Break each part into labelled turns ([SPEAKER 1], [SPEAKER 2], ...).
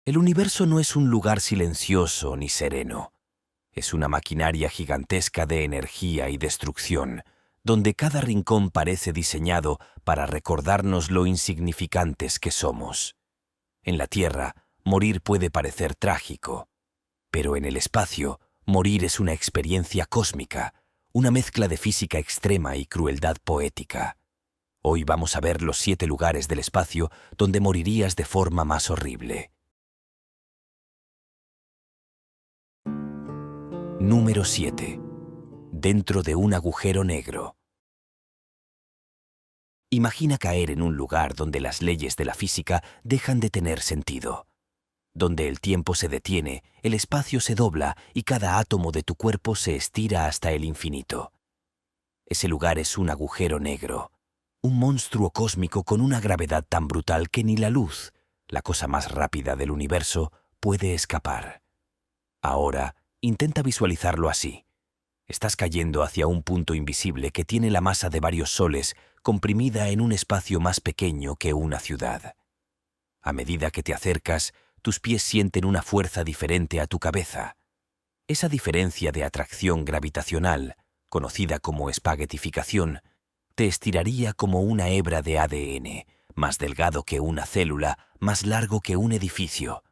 [SPEAKER 1] El universo no es un lugar silencioso ni sereno. Es una maquinaria gigantesca de energía y destrucción, donde cada rincón parece diseñado para recordarnos lo insignificantes que somos. En la Tierra, morir puede parecer trágico, pero en el espacio, morir es una experiencia cósmica, una mezcla de física extrema y crueldad poética. Hoy vamos a ver los 7 lugares del espacio donde morirías de forma más horrible. Número 7. Dentro de un agujero negro. Imagina caer en un lugar donde las leyes de la física dejan de tener sentido. Donde el tiempo se detiene, el espacio se dobla y cada átomo de tu cuerpo se estira hasta el infinito. Ese lugar es un agujero negro, un monstruo cósmico con una gravedad tan brutal que ni la luz, la cosa más rápida del universo, puede escapar. Ahora, intenta visualizarlo así. Estás cayendo hacia un punto invisible que tiene la masa de varios soles comprimida en un espacio más pequeño que una ciudad. A medida que te acercas, tus pies sienten una fuerza diferente a tu cabeza. Esa diferencia de atracción gravitacional, conocida como espaguetificación, te estiraría como una hebra de ADN, más delgado que una célula, más largo que un edificio.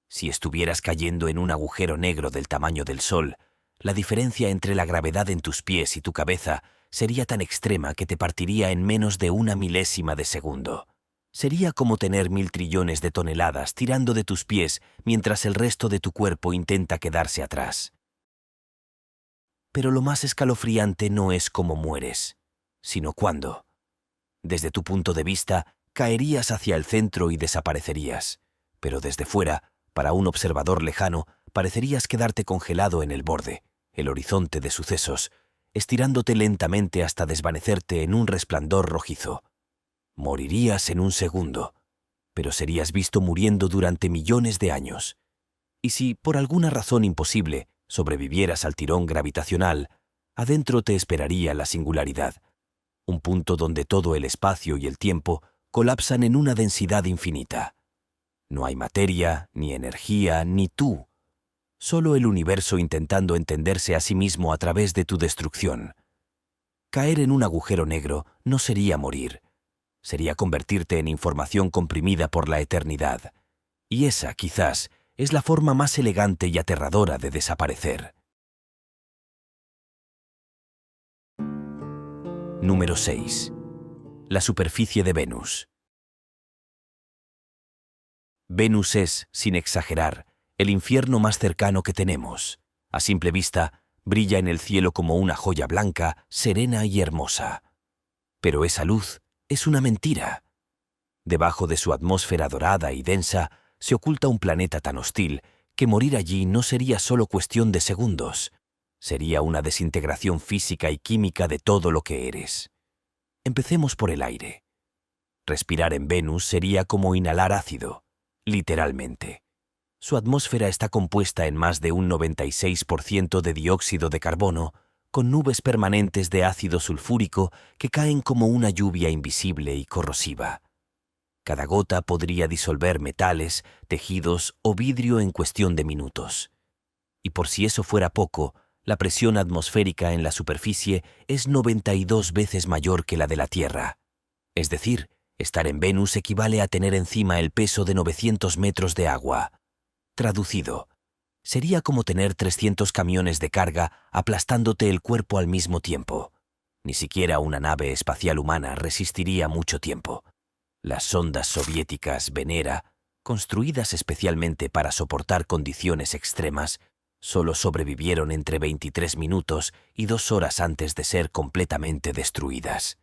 [SPEAKER 1] Si estuvieras cayendo en un agujero negro del tamaño del Sol, la diferencia entre la gravedad en tus pies y tu cabeza sería tan extrema que te partiría en menos de una milésima de segundo. Sería como tener 1000 trillones de toneladas tirando de tus pies mientras el resto de tu cuerpo intenta quedarse atrás. Pero lo más escalofriante no es cómo mueres, sino cuándo. Desde tu punto de vista, caerías hacia el centro y desaparecerías, pero desde fuera, para un observador lejano, parecerías quedarte congelado en el borde, el horizonte de sucesos, estirándote lentamente hasta desvanecerte en un resplandor rojizo. Morirías en un segundo, pero serías visto muriendo durante millones de años. Y si, por alguna razón imposible, sobrevivieras al tirón gravitacional, adentro te esperaría la singularidad, un punto donde todo el espacio y el tiempo colapsan en una densidad infinita. No hay materia, ni energía, ni tú. Solo el universo intentando entenderse a sí mismo a través de tu destrucción. Caer en un agujero negro no sería morir. Sería convertirte en información comprimida por la eternidad. Y esa, quizás, es la forma más elegante y aterradora de desaparecer. Número 6. La superficie de Venus. Venus es, sin exagerar, el infierno más cercano que tenemos. A simple vista, brilla en el cielo como una joya blanca, serena y hermosa. Pero esa luz es una mentira. Debajo de su atmósfera dorada y densa, se oculta un planeta tan hostil que morir allí no sería solo cuestión de segundos. Sería una desintegración física y química de todo lo que eres. Empecemos por el aire. Respirar en Venus sería como inhalar ácido. Literalmente. Su atmósfera está compuesta en más de un 96% de dióxido de carbono, con nubes permanentes de ácido sulfúrico que caen como una lluvia invisible y corrosiva. Cada gota podría disolver metales, tejidos o vidrio en cuestión de minutos. Y por si eso fuera poco, la presión atmosférica en la superficie es 92 veces mayor que la de la Tierra. Es decir, estar en Venus equivale a tener encima el peso de 900 metros de agua. Traducido, sería como tener 300 camiones de carga aplastándote el cuerpo al mismo tiempo. Ni siquiera una nave espacial humana resistiría mucho tiempo. Las sondas soviéticas Venera, construidas especialmente para soportar condiciones extremas, solo sobrevivieron entre 23 minutos y 2 horas antes de ser completamente destruidas.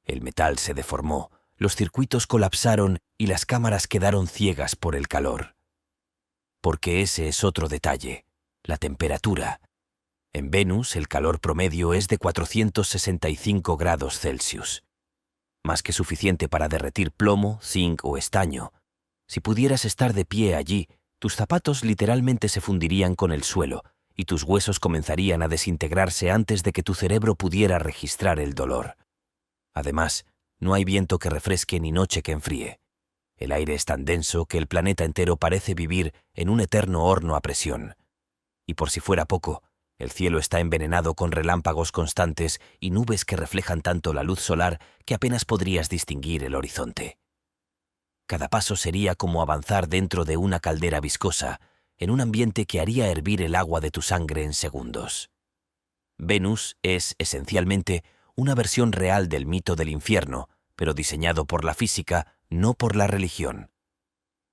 [SPEAKER 1] El metal se deformó, los circuitos colapsaron y las cámaras quedaron ciegas por el calor. Porque ese es otro detalle, la temperatura. En Venus el calor promedio es de 465 grados Celsius. Más que suficiente para derretir plomo, zinc o estaño. Si pudieras estar de pie allí, tus zapatos literalmente se fundirían con el suelo y tus huesos comenzarían a desintegrarse antes de que tu cerebro pudiera registrar el dolor. Además, no hay viento que refresque ni noche que enfríe. El aire es tan denso que el planeta entero parece vivir en un eterno horno a presión. Y por si fuera poco, el cielo está envenenado con relámpagos constantes y nubes que reflejan tanto la luz solar que apenas podrías distinguir el horizonte. Cada paso sería como avanzar dentro de una caldera viscosa, en un ambiente que haría hervir el agua de tu sangre en segundos. Venus es, esencialmente, una versión real del mito del infierno, pero diseñado por la física, no por la religión.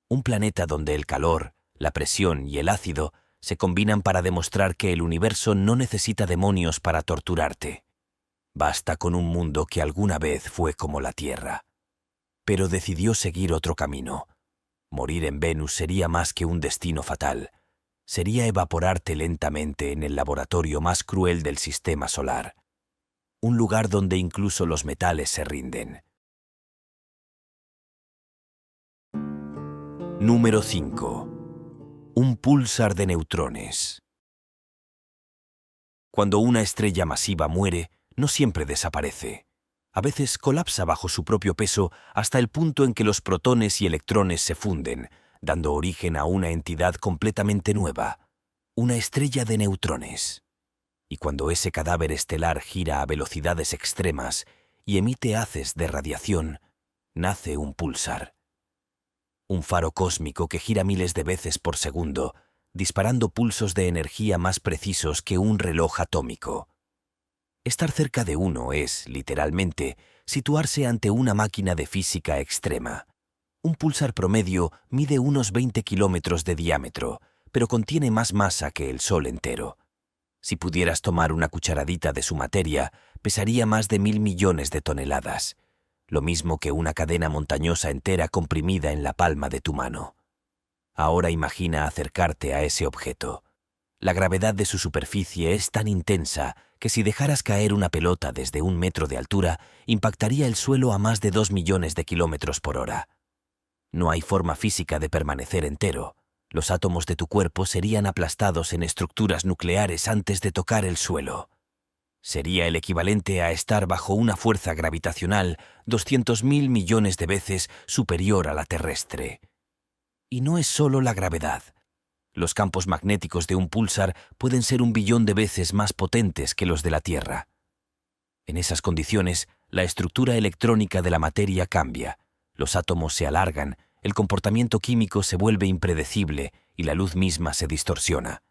[SPEAKER 1] Un planeta donde el calor, la presión y el ácido se combinan para demostrar que el universo no necesita demonios para torturarte. Basta con un mundo que alguna vez fue como la Tierra. Pero decidió seguir otro camino. Morir en Venus sería más que un destino fatal. Sería evaporarte lentamente en el laboratorio más cruel del sistema solar. Un lugar donde incluso los metales se rinden. Número 5. Un púlsar de neutrones. Cuando una estrella masiva muere, no siempre desaparece. A veces colapsa bajo su propio peso hasta el punto en que los protones y electrones se funden, dando origen a una entidad completamente nueva, una estrella de neutrones. Y cuando ese cadáver estelar gira a velocidades extremas y emite haces de radiación, nace un púlsar. Un faro cósmico que gira miles de veces por segundo, disparando pulsos de energía más precisos que un reloj atómico. Estar cerca de uno es, literalmente, situarse ante una máquina de física extrema. Un púlsar promedio mide unos 20 kilómetros de diámetro, pero contiene más masa que el Sol entero. Si pudieras tomar una cucharadita de su materia, pesaría más de 1.000 millones de toneladas, lo mismo que una cadena montañosa entera comprimida en la palma de tu mano. Ahora imagina acercarte a ese objeto. La gravedad de su superficie es tan intensa que si dejaras caer una pelota desde 1 metro de altura, impactaría el suelo a más de 2 millones de kilómetros por hora. No hay forma física de permanecer entero. Los átomos de tu cuerpo serían aplastados en estructuras nucleares antes de tocar el suelo. Sería el equivalente a estar bajo una fuerza gravitacional 200.000 millones de veces superior a la terrestre. Y no es solo la gravedad. Los campos magnéticos de un púlsar pueden ser 1 billón de veces más potentes que los de la Tierra. En esas condiciones, la estructura electrónica de la materia cambia, los átomos se alargan, el comportamiento químico se vuelve impredecible y la luz misma se distorsiona.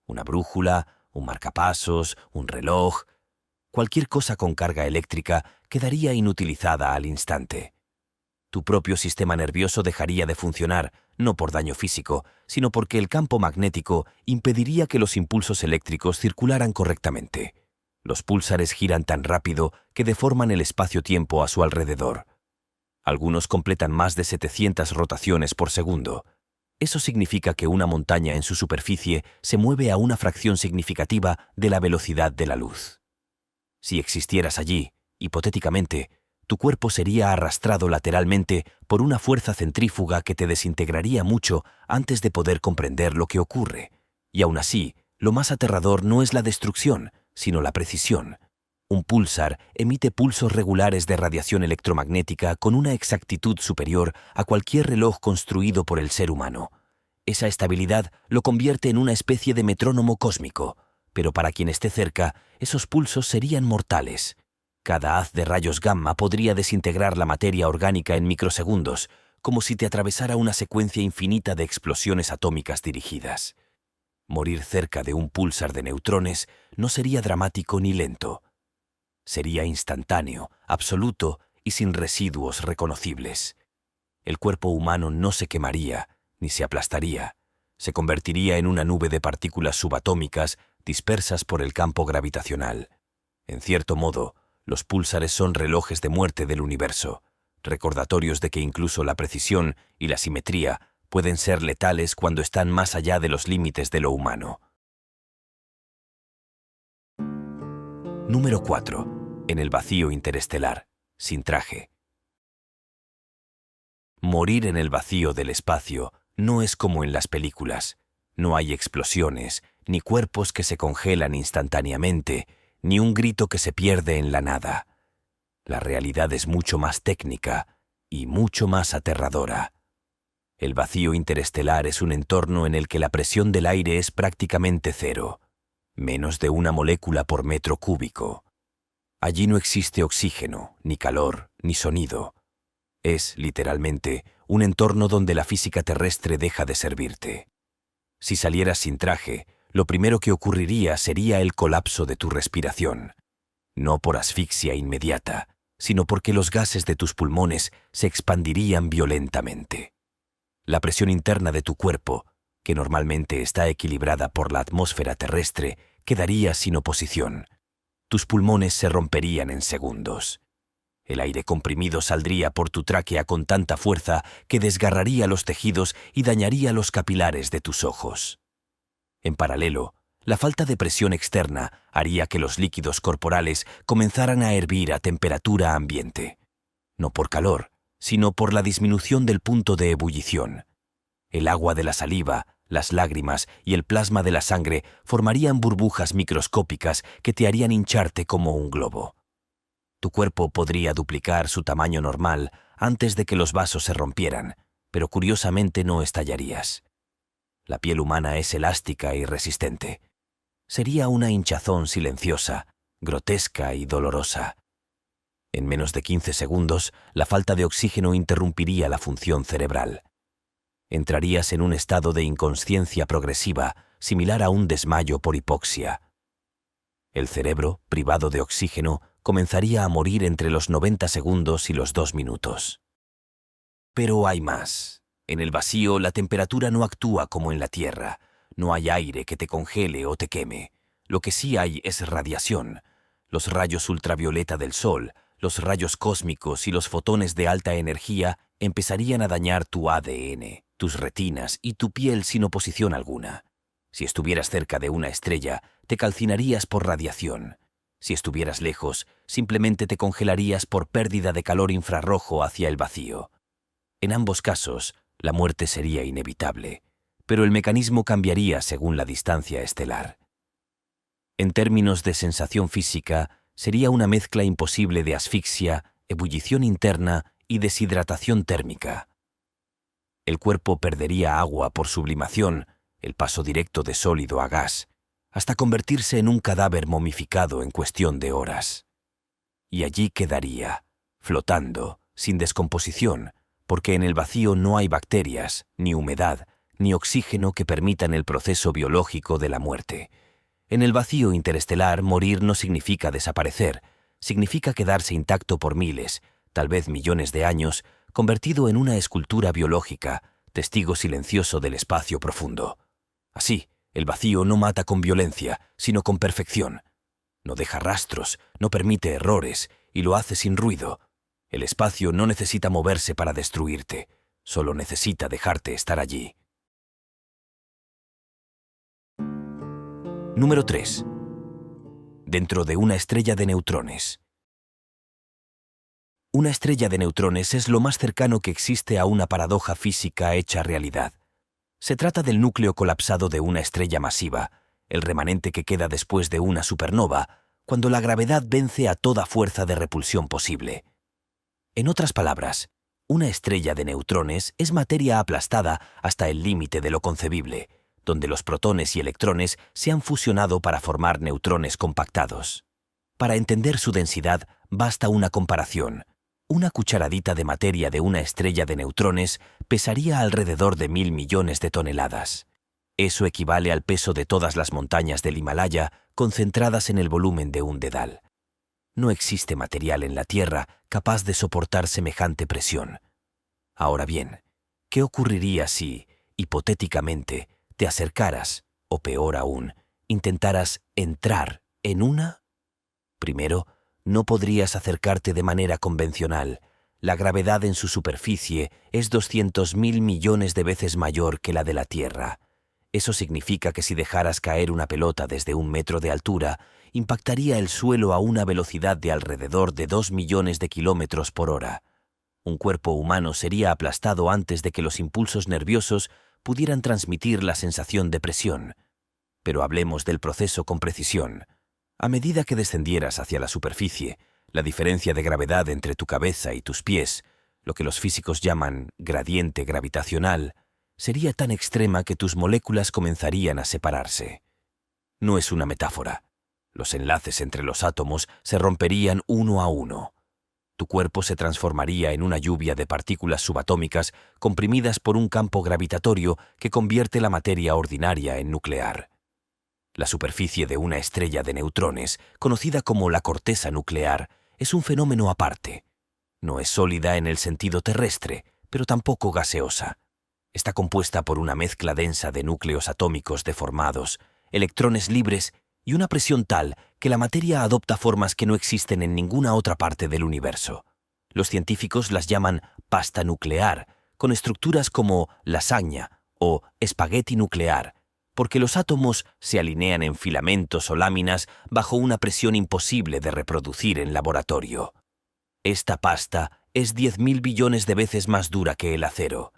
[SPEAKER 1] Una brújula, un marcapasos, un reloj, cualquier cosa con carga eléctrica quedaría inutilizada al instante. Tu propio sistema nervioso dejaría de funcionar, no por daño físico, sino porque el campo magnético impediría que los impulsos eléctricos circularan correctamente. Los púlsares giran tan rápido que deforman el espacio-tiempo a su alrededor. Algunos completan más de 700 rotaciones por segundo. Eso significa que una montaña en su superficie se mueve a una fracción significativa de la velocidad de la luz. Si existieras allí, hipotéticamente, tu cuerpo sería arrastrado lateralmente por una fuerza centrífuga que te desintegraría mucho antes de poder comprender lo que ocurre. Y aún así, lo más aterrador no es la destrucción, sino la precisión. Un púlsar emite pulsos regulares de radiación electromagnética con una exactitud superior a cualquier reloj construido por el ser humano. Esa estabilidad lo convierte en una especie de metrónomo cósmico, pero para quien esté cerca, esos pulsos serían mortales. Cada haz de rayos gamma podría desintegrar la materia orgánica en microsegundos, como si te atravesara una secuencia infinita de explosiones atómicas dirigidas. Morir cerca de un púlsar de neutrones no sería dramático ni lento. Sería instantáneo, absoluto y sin residuos reconocibles. El cuerpo humano no se quemaría, ni se aplastaría. Se convertiría en una nube de partículas subatómicas dispersas por el campo gravitacional. En cierto modo, los púlsares son relojes de muerte del universo, recordatorios de que incluso la precisión y la simetría pueden ser letales cuando están más allá de los límites de lo humano. Número 4. En el vacío interestelar, sin traje. Morir en el vacío del espacio no es como en las películas. No hay explosiones, ni cuerpos que se congelan instantáneamente, ni un grito que se pierde en la nada. La realidad es mucho más técnica y mucho más aterradora. El vacío interestelar es un entorno en el que la presión del aire es prácticamente cero, menos de una molécula por metro cúbico. Allí no existe oxígeno, ni calor, ni sonido. Es, literalmente, un entorno donde la física terrestre deja de servirte. Si salieras sin traje, lo primero que ocurriría sería el colapso de tu respiración. No por asfixia inmediata, sino porque los gases de tus pulmones se expandirían violentamente. La presión interna de tu cuerpo, que normalmente está equilibrada por la atmósfera terrestre, quedaría sin oposición. Tus pulmones se romperían en segundos. El aire comprimido saldría por tu tráquea con tanta fuerza que desgarraría los tejidos y dañaría los capilares de tus ojos. En paralelo, la falta de presión externa haría que los líquidos corporales comenzaran a hervir a temperatura ambiente. No por calor, sino por la disminución del punto de ebullición. El agua de la saliva, las lágrimas y el plasma de la sangre formarían burbujas microscópicas que te harían hincharte como un globo. Tu cuerpo podría duplicar su tamaño normal antes de que los vasos se rompieran, pero curiosamente no estallarías. La piel humana es elástica y resistente. Sería una hinchazón silenciosa, grotesca y dolorosa. En menos de 15 segundos, la falta de oxígeno interrumpiría la función cerebral. Entrarías en un estado de inconsciencia progresiva, similar a un desmayo por hipoxia. El cerebro, privado de oxígeno, comenzaría a morir entre los 90 segundos y los 2 minutos. Pero hay más. En el vacío, la temperatura no actúa como en la Tierra. No hay aire que te congele o te queme. Lo que sí hay es radiación. Los rayos ultravioleta del Sol, los rayos cósmicos y los fotones de alta energía empezarían a dañar tu ADN, tus retinas y tu piel sin oposición alguna. Si estuvieras cerca de una estrella, te calcinarías por radiación. Si estuvieras lejos, simplemente te congelarías por pérdida de calor infrarrojo hacia el vacío. En ambos casos, la muerte sería inevitable, pero el mecanismo cambiaría según la distancia estelar. En términos de sensación física, sería una mezcla imposible de asfixia, ebullición interna y deshidratación térmica. El cuerpo perdería agua por sublimación, el paso directo de sólido a gas, hasta convertirse en un cadáver momificado en cuestión de horas. Y allí quedaría, flotando, sin descomposición, porque en el vacío no hay bacterias, ni humedad, ni oxígeno que permitan el proceso biológico de la muerte. En el vacío interestelar, morir no significa desaparecer, significa quedarse intacto por miles, tal vez millones de años, convertido en una escultura biológica, testigo silencioso del espacio profundo. Así, el vacío no mata con violencia, sino con perfección. No deja rastros, no permite errores, y lo hace sin ruido. El espacio no necesita moverse para destruirte, solo necesita dejarte estar allí. Número 3. Dentro de una estrella de neutrones. Una estrella de neutrones es lo más cercano que existe a una paradoja física hecha realidad. Se trata del núcleo colapsado de una estrella masiva, el remanente que queda después de una supernova, cuando la gravedad vence a toda fuerza de repulsión posible. En otras palabras, una estrella de neutrones es materia aplastada hasta el límite de lo concebible, donde los protones y electrones se han fusionado para formar neutrones compactados. Para entender su densidad, basta una comparación. Una cucharadita de materia de una estrella de neutrones pesaría alrededor de 1.000 millones de toneladas. Eso equivale al peso de todas las montañas del Himalaya concentradas en el volumen de un dedal. No existe material en la Tierra capaz de soportar semejante presión. Ahora bien, ¿qué ocurriría si, hipotéticamente, te acercaras, o peor aún, intentaras entrar en una? Primero, no podrías acercarte de manera convencional. La gravedad en su superficie es 200.000 millones de veces mayor que la de la Tierra. Eso significa que si dejaras caer una pelota desde 1 metro de altura, impactaría el suelo a una velocidad de alrededor de 2 millones de kilómetros por hora. Un cuerpo humano sería aplastado antes de que los impulsos nerviosos pudieran transmitir la sensación de presión. Pero hablemos del proceso con precisión. A medida que descendieras hacia la superficie, la diferencia de gravedad entre tu cabeza y tus pies, lo que los físicos llaman gradiente gravitacional, sería tan extrema que tus moléculas comenzarían a separarse. No es una metáfora. Los enlaces entre los átomos se romperían uno a uno. Tu cuerpo se transformaría en una lluvia de partículas subatómicas comprimidas por un campo gravitatorio que convierte la materia ordinaria en nuclear. La superficie de una estrella de neutrones, conocida como la corteza nuclear, es un fenómeno aparte. No es sólida en el sentido terrestre, pero tampoco gaseosa. Está compuesta por una mezcla densa de núcleos atómicos deformados, electrones libres y una presión tal que la materia adopta formas que no existen en ninguna otra parte del universo. Los científicos las llaman pasta nuclear, con estructuras como lasaña o espagueti nuclear, porque los átomos se alinean en filamentos o láminas bajo una presión imposible de reproducir en laboratorio. Esta pasta es 10.000 billones de veces más dura que el acero.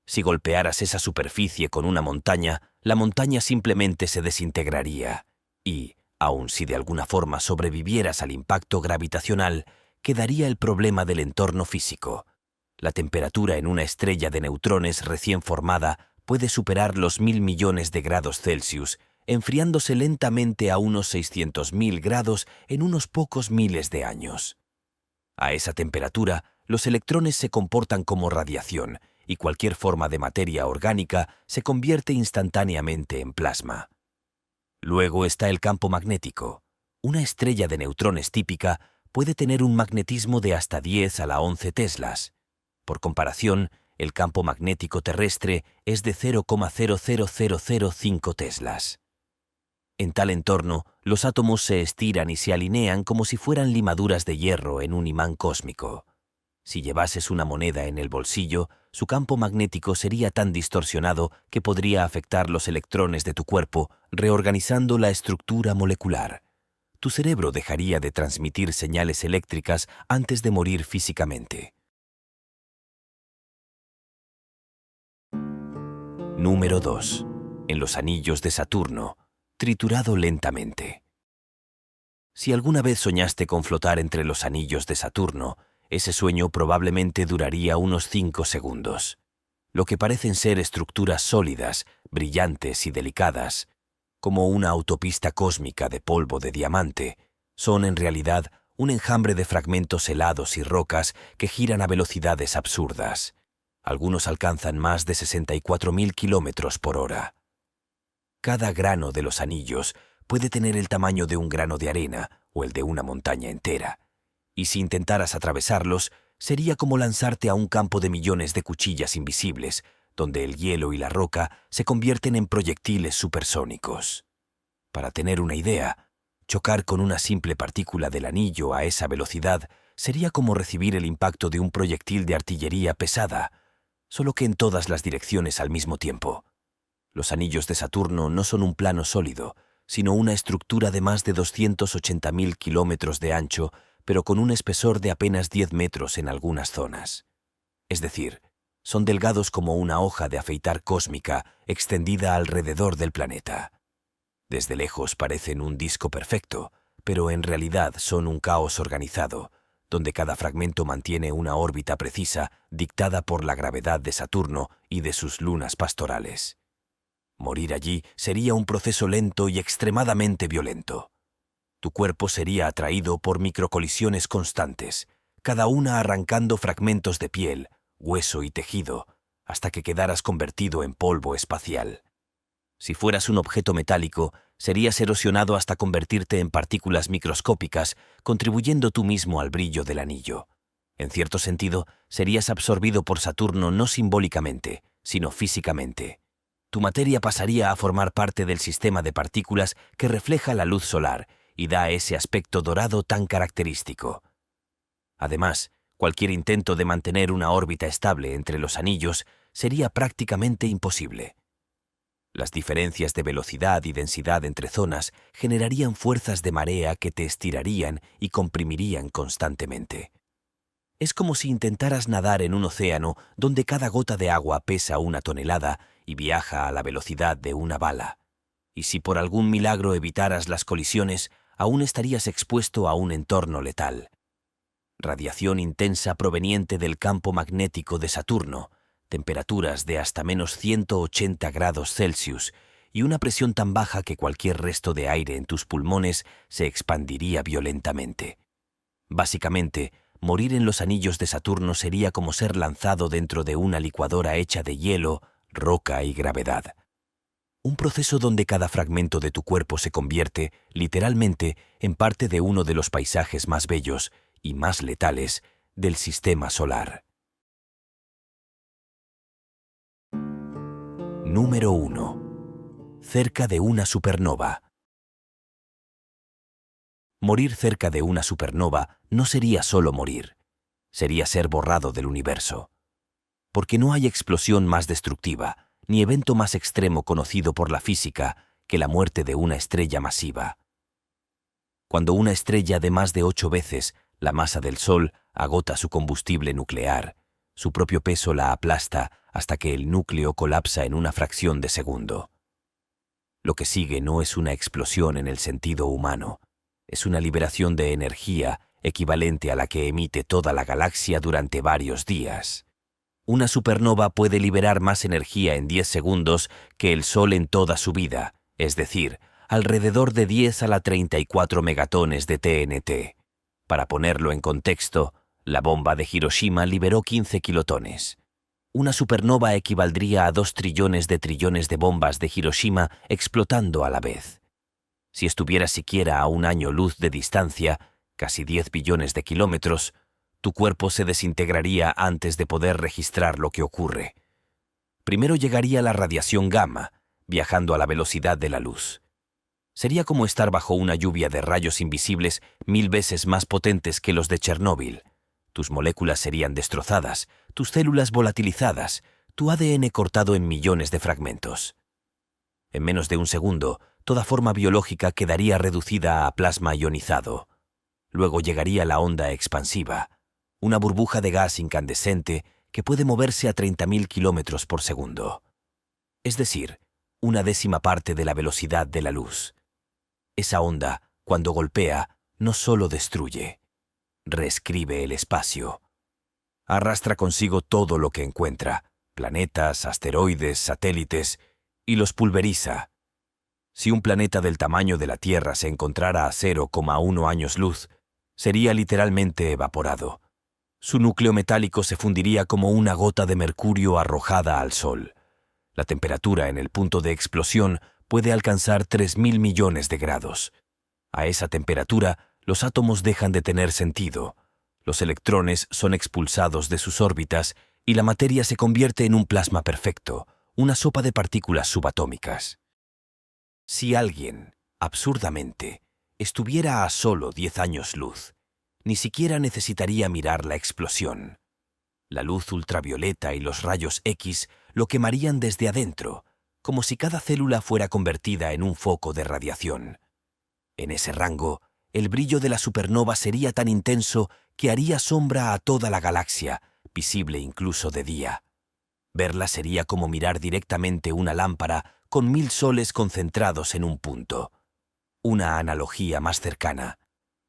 [SPEAKER 1] Si golpearas esa superficie con una montaña, la montaña simplemente se desintegraría. Y, aun si de alguna forma sobrevivieras al impacto gravitacional, quedaría el problema del entorno físico. La temperatura en una estrella de neutrones recién formada puede superar los 1.000 millones de grados Celsius, enfriándose lentamente a unos 600.000 grados en unos pocos miles de años. A esa temperatura, los electrones se comportan como radiación y cualquier forma de materia orgánica se convierte instantáneamente en plasma. Luego está el campo magnético. Una estrella de neutrones típica puede tener un magnetismo de hasta 10 a la 11 teslas. Por comparación, el campo magnético terrestre es de 0,00005 teslas. En tal entorno, los átomos se estiran y se alinean como si fueran limaduras de hierro en un imán cósmico. Si llevases una moneda en el bolsillo, su campo magnético sería tan distorsionado que podría afectar los electrones de tu cuerpo, reorganizando la estructura molecular. Tu cerebro dejaría de transmitir señales eléctricas antes de morir físicamente. Número 2. En los anillos de Saturno, triturado lentamente. Si alguna vez soñaste con flotar entre los anillos de Saturno, ese sueño probablemente duraría unos 5 segundos. Lo que parecen ser estructuras sólidas, brillantes y delicadas, como una autopista cósmica de polvo de diamante, son en realidad un enjambre de fragmentos helados y rocas que giran a velocidades absurdas. Algunos alcanzan más de 64.000 kilómetros por hora. Cada grano de los anillos puede tener el tamaño de un grano de arena o el de una montaña entera. Y si intentaras atravesarlos, sería como lanzarte a un campo de millones de cuchillas invisibles, donde el hielo y la roca se convierten en proyectiles supersónicos. Para tener una idea, chocar con una simple partícula del anillo a esa velocidad sería como recibir el impacto de un proyectil de artillería pesada, solo que en todas las direcciones al mismo tiempo. Los anillos de Saturno no son un plano sólido, sino una estructura de más de 280.000 kilómetros de ancho, pero con un espesor de apenas 10 metros en algunas zonas. Es decir, son delgados como una hoja de afeitar cósmica extendida alrededor del planeta. Desde lejos parecen un disco perfecto, pero en realidad son un caos organizado, donde cada fragmento mantiene una órbita precisa dictada por la gravedad de Saturno y de sus lunas pastorales. Morir allí sería un proceso lento y extremadamente violento. Tu cuerpo sería atraído por microcolisiones constantes, cada una arrancando fragmentos de piel, hueso y tejido, hasta que quedaras convertido en polvo espacial. Si fueras un objeto metálico, serías erosionado hasta convertirte en partículas microscópicas, contribuyendo tú mismo al brillo del anillo. En cierto sentido, serías absorbido por Saturno no simbólicamente, sino físicamente. Tu materia pasaría a formar parte del sistema de partículas que refleja la luz solar y da ese aspecto dorado tan característico. Además, cualquier intento de mantener una órbita estable entre los anillos sería prácticamente imposible. Las diferencias de velocidad y densidad entre zonas generarían fuerzas de marea que te estirarían y comprimirían constantemente. Es como si intentaras nadar en un océano donde cada gota de agua pesa 1 tonelada y viaja a la velocidad de una bala. Y si por algún milagro evitaras las colisiones, aún estarías expuesto a un entorno letal. radiación intensa proveniente del campo magnético de Saturno, temperaturas de hasta menos 180 grados Celsius y una presión tan baja que cualquier resto de aire en tus pulmones se expandiría violentamente. Básicamente, morir en los anillos de Saturno sería como ser lanzado dentro de una licuadora hecha de hielo, roca y gravedad. Un proceso donde cada fragmento de tu cuerpo se convierte, literalmente, en parte de uno de los paisajes más bellos y más letales del sistema solar. Número 1. Cerca de una supernova. Morir cerca de una supernova no sería solo morir, sería ser borrado del universo. Porque no hay explosión más destructiva, ni evento más extremo conocido por la física que la muerte de una estrella masiva. Cuando una estrella de más de 8 veces la masa del Sol agota su combustible nuclear, su propio peso la aplasta hasta que el núcleo colapsa en una fracción de segundo. Lo que sigue no es una explosión en el sentido humano, es una liberación de energía equivalente a la que emite toda la galaxia durante varios días. Una supernova puede liberar más energía en 10 segundos que el Sol en toda su vida, es decir, alrededor de 10 a la 34 megatones de TNT. Para ponerlo en contexto, la bomba de Hiroshima liberó 15 kilotones. Una supernova equivaldría a 2 trillones de bombas de Hiroshima explotando a la vez. Si estuviera siquiera a un año luz de distancia, casi 10 billones de kilómetros, tu cuerpo se desintegraría antes de poder registrar lo que ocurre. Primero llegaría la radiación gamma, viajando a la velocidad de la luz. Sería como estar bajo una lluvia de rayos invisibles 1000 veces más potentes que los de Chernóbil. Tus moléculas serían destrozadas, tus células volatilizadas, tu ADN cortado en millones de fragmentos. En menos de un segundo, toda forma biológica quedaría reducida a plasma ionizado. Luego llegaría la onda expansiva, una burbuja de gas incandescente que puede moverse a 30.000 kilómetros por segundo. Es decir, una décima parte de la velocidad de la luz. Esa onda, cuando golpea, no solo destruye, reescribe el espacio. Arrastra consigo todo lo que encuentra, planetas, asteroides, satélites, y los pulveriza. Si un planeta del tamaño de la Tierra se encontrara a 0,1 años luz, sería literalmente evaporado. Su núcleo metálico se fundiría como una gota de mercurio arrojada al Sol. La temperatura en el punto de explosión puede alcanzar 3.000 millones de grados. A esa temperatura, los átomos dejan de tener sentido. Los electrones son expulsados de sus órbitas y la materia se convierte en un plasma perfecto, una sopa de partículas subatómicas. Si alguien, absurdamente, estuviera a solo 10 años luz, ni siquiera necesitaría mirar la explosión. La luz ultravioleta y los rayos X lo quemarían desde adentro, como si cada célula fuera convertida en un foco de radiación. En ese rango, el brillo de la supernova sería tan intenso que haría sombra a toda la galaxia, visible incluso de día. Verla sería como mirar directamente una lámpara con 1000 soles concentrados en un punto. Una analogía más cercana.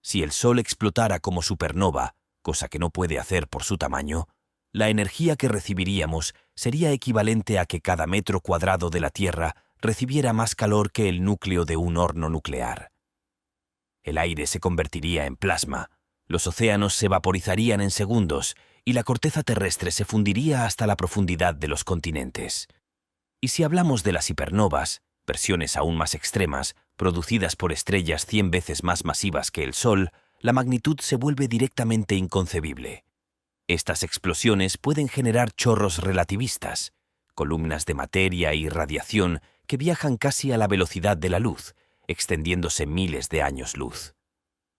[SPEAKER 1] Si el Sol explotara como supernova, cosa que no puede hacer por su tamaño, la energía que recibiríamos sería equivalente a que cada metro cuadrado de la Tierra recibiera más calor que el núcleo de un horno nuclear. El aire se convertiría en plasma, los océanos se vaporizarían en segundos y la corteza terrestre se fundiría hasta la profundidad de los continentes. Y si hablamos de las hipernovas, versiones aún más extremas, producidas por estrellas 100 veces más masivas que el Sol, la magnitud se vuelve directamente inconcebible. Estas explosiones pueden generar chorros relativistas, columnas de materia y radiación que viajan casi a la velocidad de la luz, extendiéndose miles de años luz.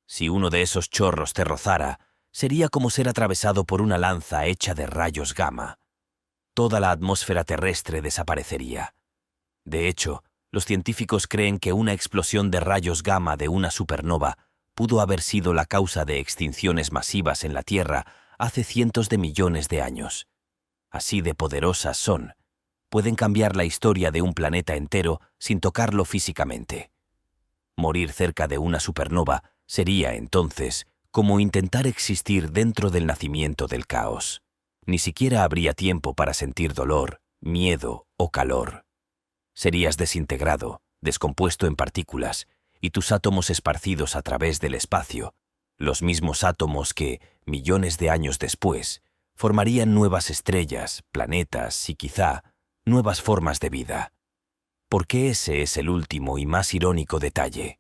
[SPEAKER 1] Si uno de esos chorros te rozara, sería como ser atravesado por una lanza hecha de rayos gamma. Toda la atmósfera terrestre desaparecería. De hecho, los científicos creen que una explosión de rayos gamma de una supernova pudo haber sido la causa de extinciones masivas en la Tierra hace cientos de millones de años. Así de poderosas son. Pueden cambiar la historia de un planeta entero sin tocarlo físicamente. Morir cerca de una supernova sería, entonces, como intentar existir dentro del nacimiento del caos. Ni siquiera habría tiempo para sentir dolor, miedo o calor. Serías desintegrado, descompuesto en partículas, y tus átomos esparcidos a través del espacio, los mismos átomos que, millones de años después, formarían nuevas estrellas, planetas y quizá nuevas formas de vida. Porque ese es el último y más irónico detalle.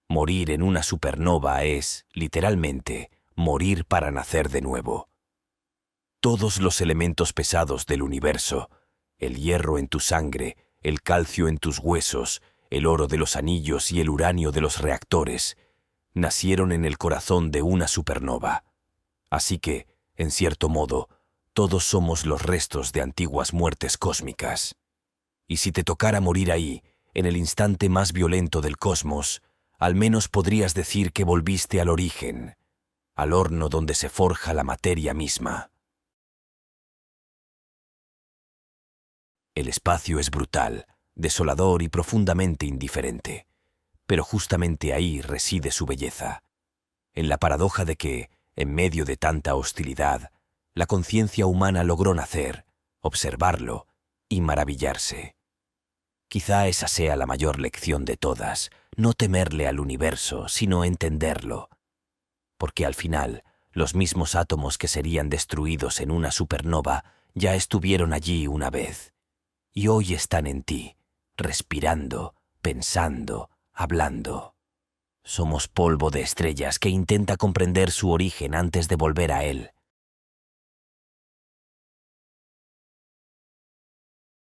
[SPEAKER 1] Morir en una supernova es, literalmente, morir para nacer de nuevo. Todos los elementos pesados del universo, el hierro en tu sangre, el calcio en tus huesos, el oro de los anillos y el uranio de los reactores, nacieron en el corazón de una supernova. Así que, en cierto modo, todos somos los restos de antiguas muertes cósmicas. Y si te tocara morir ahí, en el instante más violento del cosmos, al menos podrías decir que volviste al origen, al horno donde se forja la materia misma. El espacio es brutal, desolador y profundamente indiferente, pero justamente ahí reside su belleza, en la paradoja de que, en medio de tanta hostilidad, la conciencia humana logró nacer, observarlo y maravillarse. Quizá esa sea la mayor lección de todas, no temerle al universo, sino entenderlo. Porque al final, los mismos átomos que serían destruidos en una supernova ya estuvieron allí una vez. Y hoy están en ti, respirando, pensando, hablando. Somos polvo de estrellas que intenta comprender su origen antes de volver a él.